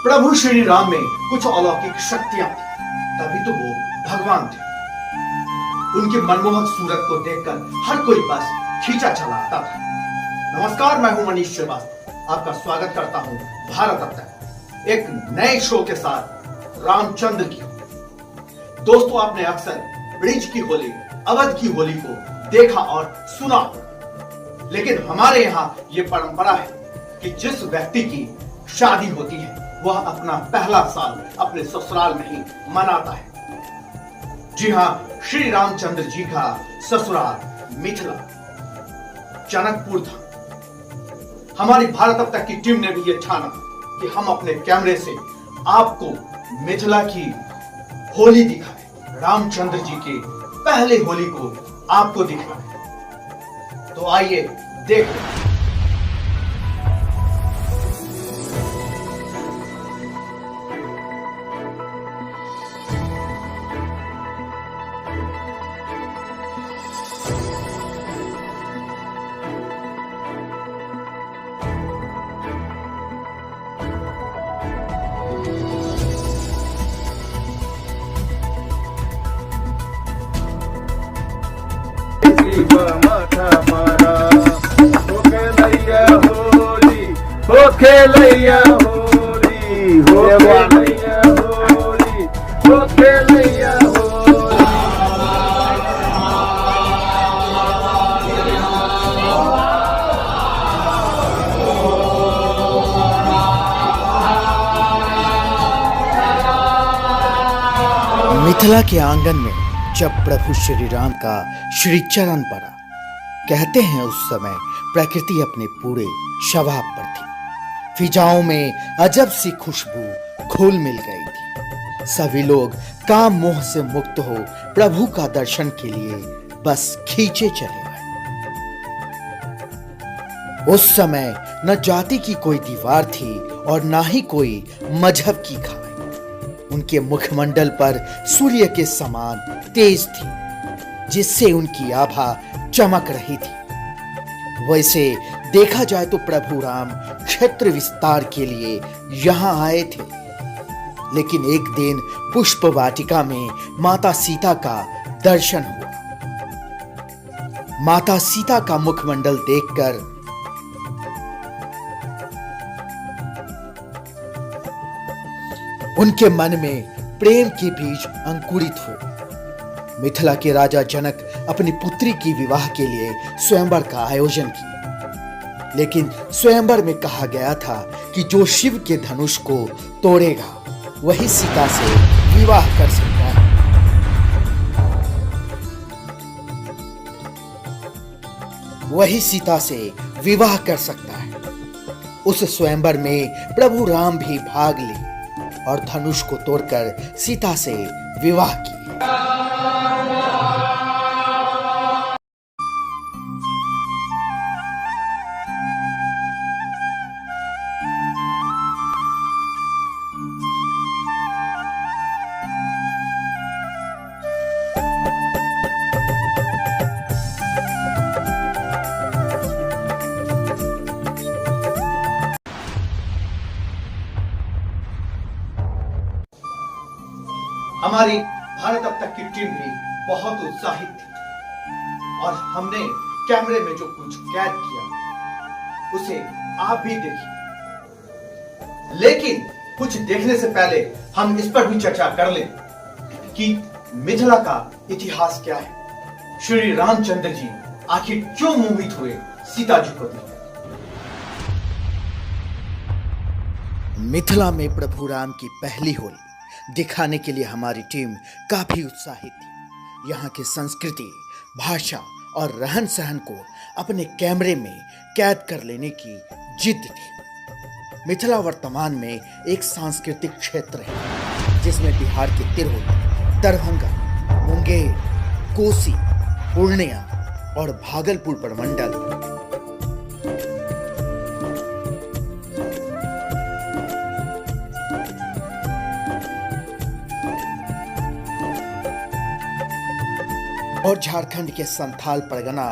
प्रभु श्री राम में कुछ अलौकिक शक्तियां थी, तभी तो वो भगवान थे। उनकी मनमोहक सूरत को देखकर हर कोई बस खींचा चला आता था। नमस्कार, मैं हूं मनीष श्रीवास्तव, आपका स्वागत करता हूं भारत अब तक एक नए शो के साथ रामचंद्र की। दोस्तों, आपने अक्सर ब्रिज की होली, अवध की होली को देखा और सुना, लेकिन हमारे यहां यह परंपरा है कि जिस व्यक्ति की शादी होती है वह अपना पहला साल अपने ससुराल में ही मनाता है। जी हां, श्री रामचंद्र जी का ससुराल मिथिला जनकपुर था। हमारी भारत अब तक की टीम ने भी यह ठाना कि हम अपने कैमरे से आपको मिथिला की होली दिखाएं, रामचंद्र जी के पहले होली को आपको दिखाएं। तो आइए देखते हैं। खेलैया होली हो खेलैया होली हो खेलैया होली। मिथिला के आंगन में जब प्रभु श्री राम का श्री चरण पड़ा, कहते हैं उस समय प्रकृति अपने पूरे शबाब पर थी। फिजाओं में अजब सी खुशबू घुल मिल गई थी। सभी लोग काम मोह से मुक्त हो प्रभु का दर्शन के लिए बस खींचे चले गए। उस समय न जाति की कोई दीवार थी और ना ही कोई मजहब की खाई। उनके मुखमंडल पर सूर्य के समान तेज थी, जिससे उनकी आभा चमक रही थी। वैसे देखा जाए तो प्रभु राम क्षेत्र विस्तार के लिए यहां आए थे, लेकिन एक दिन पुष्प वाटिका में माता सीता का दर्शन हुआ। माता सीता का मुखमंडल देखकर उनके मन में प्रेम के बीज अंकुरित हुए। मिथिला के राजा जनक अपनी पुत्री की विवाह के लिए स्वयंवर का आयोजन किया, लेकिन स्वयंवर में कहा गया था कि जो शिव के धनुष को तोड़ेगा वही सीता से विवाह कर सकता है। वही सीता से विवाह कर सकता है। उस स्वयंवर में प्रभु राम भी भाग लिए और धनुष को तोड़कर सीता से विवाह किया। हमारी भारत अब तक की टीम भी बहुत उत्साहित थी और हमने कैमरे में जो कुछ कैद किया उसे आप भी देखिए। लेकिन कुछ देखने से पहले हम इस पर भी चर्चा कर लें कि मिथिला का इतिहास क्या है। श्री रामचंद्र जी आखिर क्यों मोहित हुए सीता जी को देखकर। मिथिला में प्रभु राम की पहली होली दिखाने के लिए हमारी टीम काफी उत्साहित थी। यहाँ की संस्कृति, भाषा और रहन सहन को अपने कैमरे में कैद कर लेने की जिद थी। मिथिला वर्तमान में एक सांस्कृतिक क्षेत्र है जिसमें बिहार के तिरहुत, दरभंगा, मुंगेर, कोसी, पूर्णिया और भागलपुर प्रमंडल और झारखंड के संथाल परगना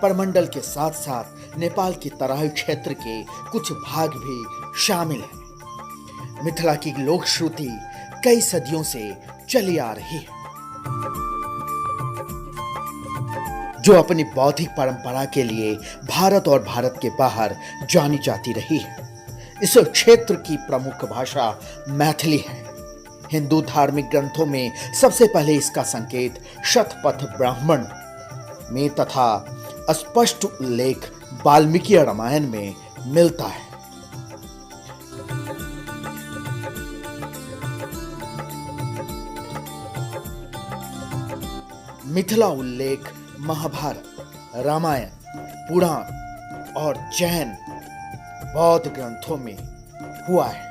प्रमंडल के साथ साथ नेपाल के तराई क्षेत्र के कुछ भाग भी शामिल हैं। मिथिला की लोक श्रुति कई सदियों से चली आ रही है, जो अपनी बौद्धिक परंपरा के लिए भारत और भारत के बाहर जानी जाती रही है। इस क्षेत्र की प्रमुख भाषा मैथिली है। हिंदू धार्मिक ग्रंथों में सबसे पहले इसका संकेत शतपथ ब्राह्मण में तथा स्पष्ट उल्लेख वाल्मीकि रामायण में मिलता है। मिथिला उल्लेख महाभारत, रामायण, पुराण और जैन बौद्ध ग्रंथों में हुआ है।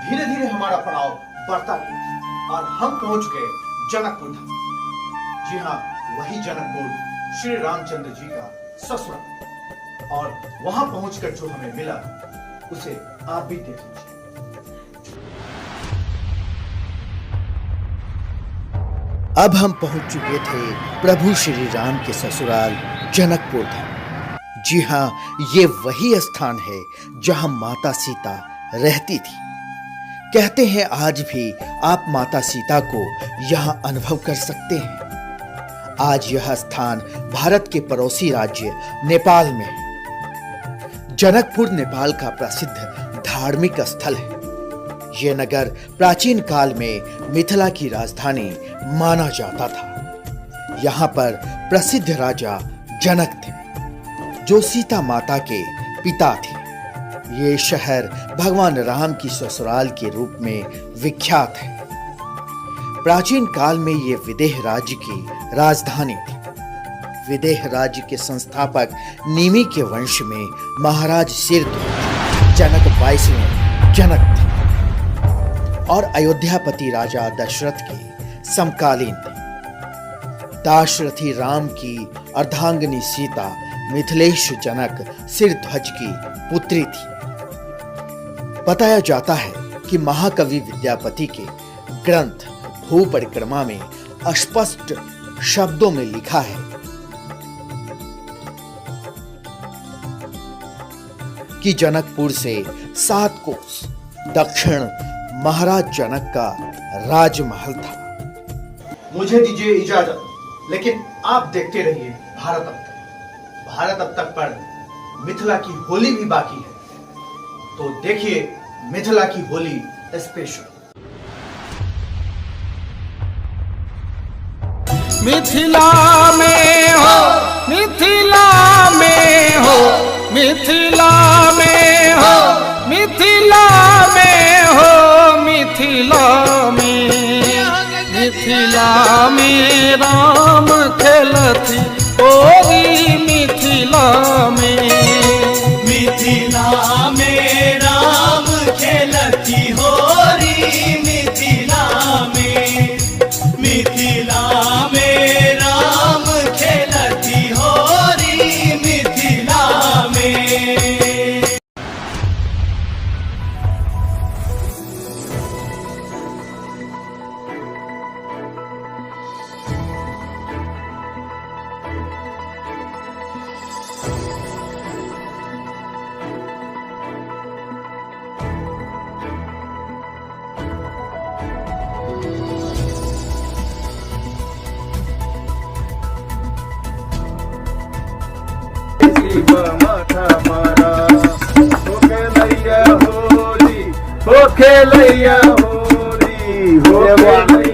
धीरे धीरे हमारा पड़ाव बढ़ता गया और हम पहुंच गए जनकपुर धाम। जी हाँ, वही जनकपुर श्री रामचंद्र जी का ससुराल। और वहां पहुंचकर जो हमें मिला उसे आप भी देख लीजिए। अब हम पहुंच चुके थे प्रभु श्री राम के ससुराल जनकपुर धाम। जी हाँ, ये वही स्थान है जहां माता सीता रहती थी। कहते हैं आज भी आप माता सीता को यहां अनुभव कर सकते हैं। आज यह स्थान भारत के पड़ोसी राज्य नेपाल में है। जनकपुर नेपाल का प्रसिद्ध धार्मिक स्थल है। यह नगर प्राचीन काल में मिथिला की राजधानी माना जाता था। यहाँ पर प्रसिद्ध राजा जनक थे, जो सीता माता के पिता थे। ये शहर भगवान राम की ससुराल के रूप में विख्यात है। प्राचीन काल में ये विदेह राज्य की राजधानी थी। विदेह राज्य के संस्थापक निमि के वंश में महाराज सिरध्वज जनक 22वें जनक थे और अयोध्यापति राजा दशरथ के समकालीन थे। दाशरथी राम की अर्धांगिनी सीता मिथिलेश जनक सिरध्वज की पुत्री थी। बताया जाता है कि महाकवि विद्यापति के ग्रंथ भू परिक्रमा में स्पष्ट शब्दों में लिखा है कि जनकपुर से 7 कोस दक्षिण महाराज जनक का राजमहल था। मुझे दीजिए इजाजत, लेकिन आप देखते रहिए भारत अब तक। भारत अब तक पर मिथिला की होली भी बाकी है, तो देखिए मिथिला की होली स्पेशल। मिथिला में हो, मिथिला में हो, मिथिला में हो, मिथिला में हो, मिथिला में, मिथिला में राम खेलती होरी मिथिला में, मिथिला में राम खेलती होरी मिथिला में, मिथिला में राम खेलती होरी मिथिला में। माथा मारा हो खेलैया होली, हो खेलैया होली, हो खेलैया